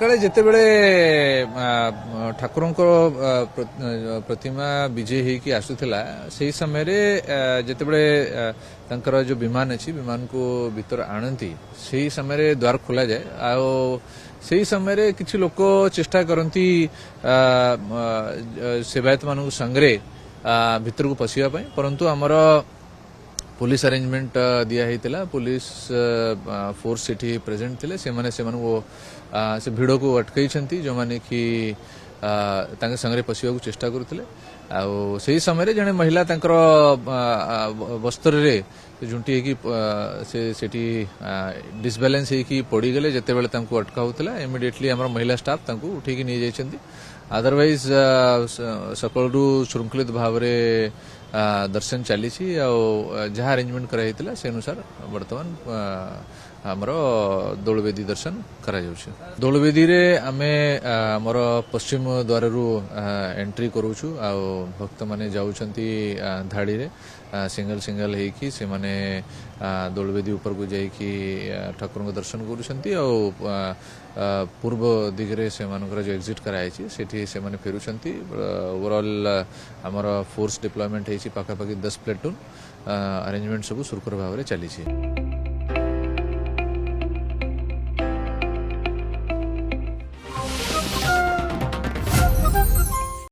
सकाळे जेतेबेले ठाकुरंको प्रतिमा विजय होईकी आसुथिला सेही समय रे जेतेबेले तांकर जो विमान अछि विमान को भीतर आणंती सेही समय रे द्वार खोला जाए आ सेही समय रे किछि लोक चेष्टा करंती सेवायत मानक संगरे भीतर को पसिया पय परंतु हमर पुलिस अरेंजमेंट दिया होता पुलिस फोर्स सेठी प्रेजेंट थिले से माने से भिड़ को अटकई जो माने कि तांके संगरे पशिया को चेष्टा करथिले आ सही समय रे जने महिला तांकर वस्त्र रे झुंटी की से सेठी डिसबैलेंस है कि पड़ी गले जते बेले तांको अटका होतला इमिडिएटली हमर महिला स्टाफ तांको उठेकी नहीं जाइछंती अदरवाइज सकलरू श्रृंखलित भाव रे दर्शन चली जहाँ अरेंजमेंट कराइला से अनुसार वर्तमान आमर दौलवेदी दर्शन करा दौलवेदी रे आमे आमर पश्चिम द्वार रु एंट्री करूछु आ भक्त माने जाउछंती धाड़ी रे सिंगल सिंगल हेकी से माने दौलवेदी ऊपर को जाइकी ठाकुर को दर्शन करूछंती आ पूर्व दिगरे से मानकर जो एग्जिट कराई सेठी से माने फेरुछंती ओवरऑल आमर फोर्स डिप्लॉयमेंट हेची पाखापाखि 10 प्लेटून अरेंजमेंट सब सुरखुर भाव रे चली